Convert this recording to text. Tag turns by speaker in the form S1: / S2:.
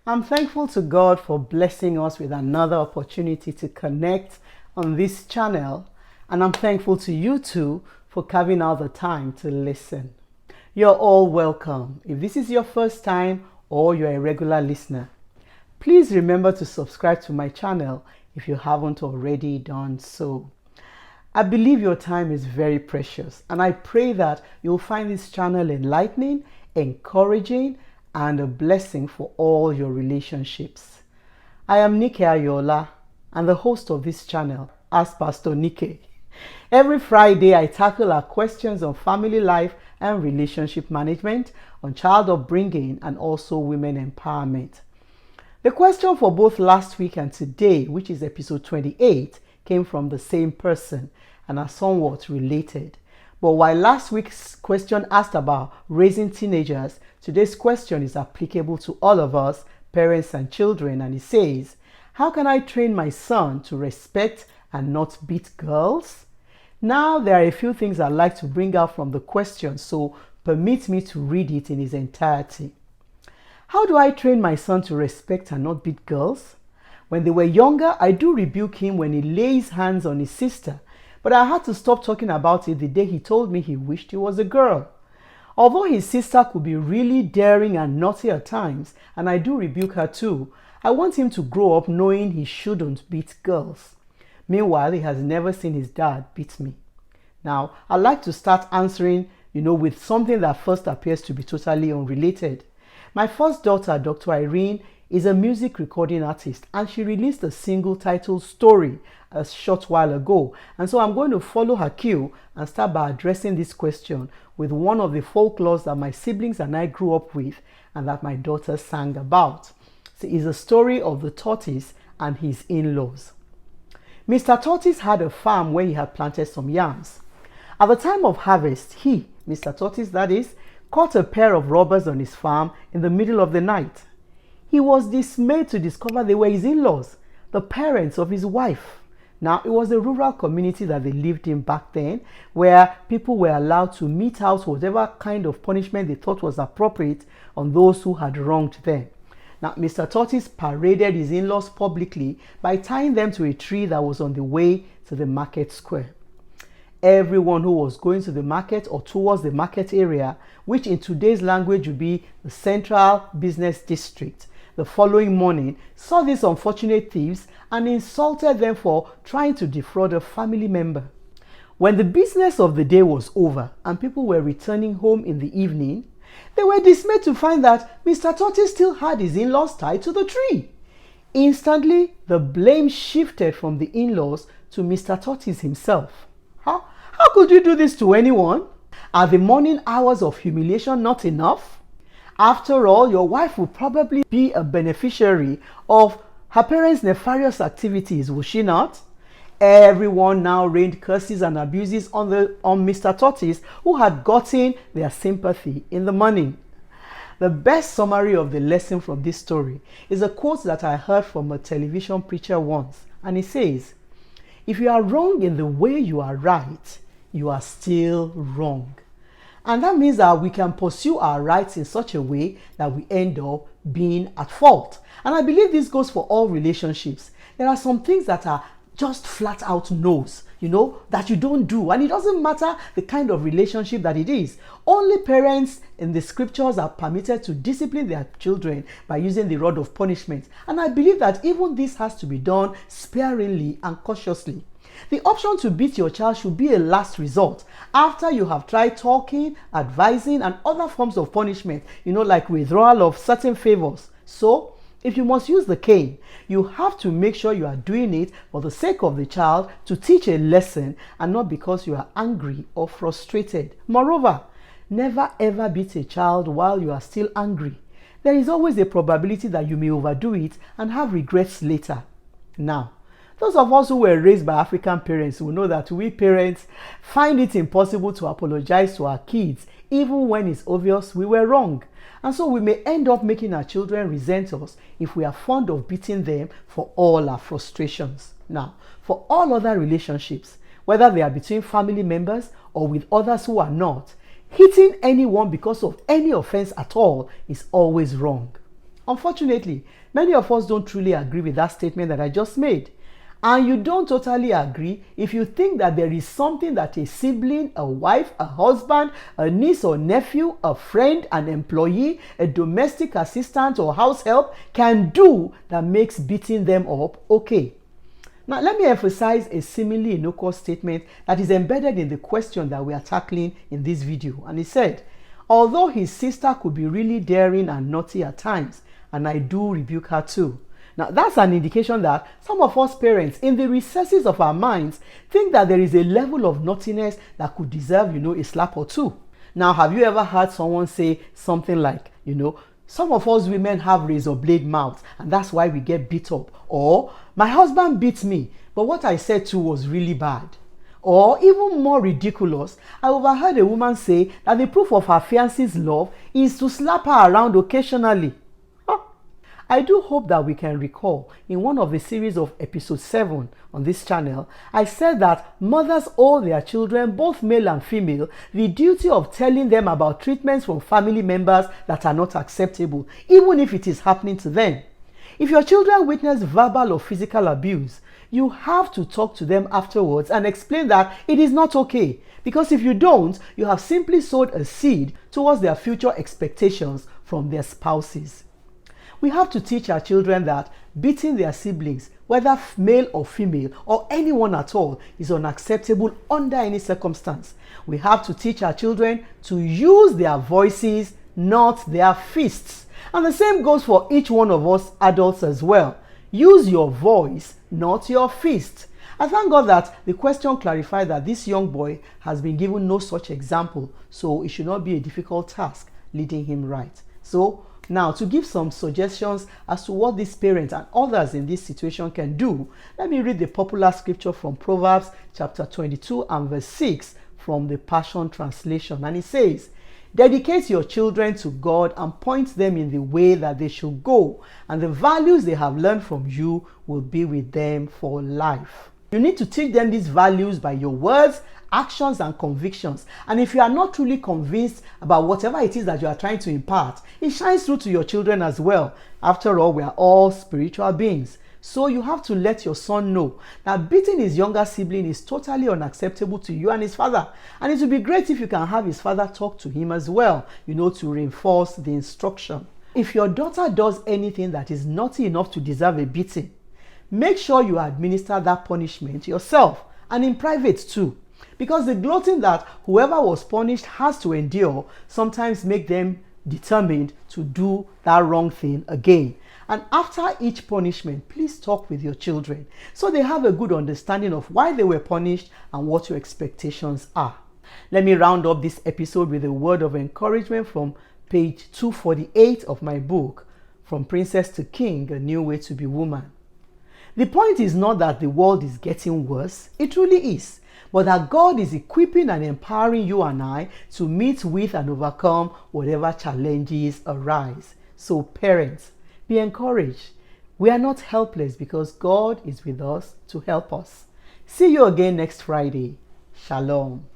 S1: I'm thankful to God for blessing us with another opportunity to connect on this channel, and I'm thankful to you too for carving out the time to listen. You're all welcome. If this is your first time or you're a regular listener, please remember to subscribe to my channel if you haven't already done so. I believe your time is very precious, and I pray that you'll find this channel enlightening, encouraging, and a blessing for all your relationships. I am Nike Ayola, and the host of this channel, Ask Pastor Nike. Every Friday, I tackle our questions on family life and relationship management, on child upbringing, and also women empowerment. The question for both last week and today, which is episode 28, came from the same person and are somewhat related. But while last week's question asked about raising teenagers, today's question is applicable to all of us, parents and children, and it says, how can I train my son to respect and not beat girls? Now, there are a few things I'd like to bring out from the question, so permit me to read it in its entirety. How do I train my son to respect and not beat girls? When they were younger, I do rebuke him when he lays hands on his sister, but I had to stop talking about it the day he told me he wished he was a girl. Although his sister could be really daring and naughty at times, and I do rebuke her too, I want him to grow up knowing he shouldn't beat girls. Meanwhile, he has never seen his dad beat me. Now, I'd like to start answering, with something that first appears to be totally unrelated. My first daughter, Dr. Irene, is a music recording artist, and she released a single titled Story a short while ago. And so I'm going to follow her cue and start by addressing this question with one of the folklores that my siblings and I grew up with and that my daughter sang about. So it's a story of the tortoise and his in-laws. Mr. Tortoise had a farm where he had planted some yams. At the time of harvest, he, Mr. Tortoise that is, caught a pair of robbers on his farm in the middle of the night. He was dismayed to discover they were his in-laws, the parents of his wife. Now, it was a rural community that they lived in back then, where people were allowed to mete out whatever kind of punishment they thought was appropriate on those who had wronged them. Now, Mr. Tortoise paraded his in-laws publicly by tying them to a tree that was on the way to the market square. Everyone who was going to the market or towards the market area, which in today's language would be the central business district, the following morning saw these unfortunate thieves and insulted them for trying to defraud a family member. When the business of the day was over and people were returning home in the evening, they were dismayed to find that Mr. Tortoise still had his in-laws tied to the tree. Instantly, the blame shifted from the in-laws to Mr. Tortoise himself. How could you do this to anyone? Are the morning hours of humiliation not enough? After all, your wife will probably be a beneficiary of her parents' nefarious activities, will she not? Everyone now rained curses and abuses on Mr. Tortoise, who had gotten their sympathy in the morning. The best summary of the lesson from this story is a quote that I heard from a television preacher once, and it says, "If you are wrong in the way you are right, you are still wrong." And that means that we can pursue our rights in such a way that we end up being at fault. And I believe this goes for all relationships. There are some things that are just flat out no's, that you don't do. And it doesn't matter the kind of relationship that it is. Only parents in the scriptures are permitted to discipline their children by using the rod of punishment. And I believe that even this has to be done sparingly and cautiously. The option to beat your child should be a last resort after you have tried talking, advising, and other forms of punishment, like withdrawal of certain favors. So, if you must use the cane, you have to make sure you are doing it for the sake of the child to teach a lesson and not because you are angry or frustrated. Moreover, never ever beat a child while you are still angry. There is always a probability that you may overdo it and have regrets later. Now, those of us who were raised by African parents will know that we parents find it impossible to apologize to our kids even when it's obvious we were wrong. And so we may end up making our children resent us if we are fond of beating them for all our frustrations. Now, for all other relationships, whether they are between family members or with others who are not, hitting anyone because of any offense at all is always wrong. Unfortunately, many of us don't truly agree with that statement that I just made. And you don't totally agree if you think that there is something that a sibling, a wife, a husband, a niece or nephew, a friend, an employee, a domestic assistant or house help can do that makes beating them up okay. Now, let me emphasize a seemingly innocuous statement that is embedded in the question that we are tackling in this video. And it said, although his sister could be really daring and naughty at times, and I do rebuke her too. Now, that's an indication that some of us parents, in the recesses of our minds, think that there is a level of naughtiness that could deserve, a slap or two. Now, have you ever heard someone say something like, some of us women have razor blade mouths, and that's why we get beat up. Or, my husband beats me, but what I said too was really bad. Or, even more ridiculous, I overheard a woman say that the proof of her fiancé's love is to slap her around occasionally. I do hope that we can recall in one of the series of episode 7 on this channel, I said that mothers owe their children, both male and female, the duty of telling them about treatments from family members that are not acceptable, even if it is happening to them. If your children witness verbal or physical abuse, you have to talk to them afterwards and explain that it is not okay. Because if you don't, you have simply sowed a seed towards their future expectations from their spouses. We have to teach our children that beating their siblings, whether male or female or anyone at all, is unacceptable under any circumstance. We have to teach our children to use their voices, not their fists. And the same goes for each one of us adults as well. Use your voice, not your fist. I thank God that the question clarified that this young boy has been given no such example, so it should not be a difficult task leading him right. So, now, to give some suggestions as to what this parent and others in this situation can do, let me read the popular scripture from Proverbs chapter 22 and verse 6 from the Passion Translation. And it says, dedicate your children to God and point them in the way that they should go, and the values they have learned from you will be with them for life. You need to teach them these values by your words, actions, and convictions. And if you are not truly convinced about whatever it is that you are trying to impart, it shines through to your children as well. After all, we are all spiritual beings. So you have to let your son know that beating his younger sibling is totally unacceptable to you and his father. And it would be great if you can have his father talk to him as well, to reinforce the instruction. If your daughter does anything that is naughty enough to deserve a beating, make sure you administer that punishment yourself and in private too. Because the gloating that whoever was punished has to endure sometimes make them determined to do that wrong thing again. And after each punishment, please talk with your children so they have a good understanding of why they were punished and what your expectations are. Let me round up this episode with a word of encouragement from page 248 of my book, From Princess to King, A New Way to Be Woman. The point is not that the world is getting worse, it really is, but that God is equipping and empowering you and I to meet with and overcome whatever challenges arise. So parents, be encouraged. We are not helpless because God is with us to help us. See you again next Friday. Shalom.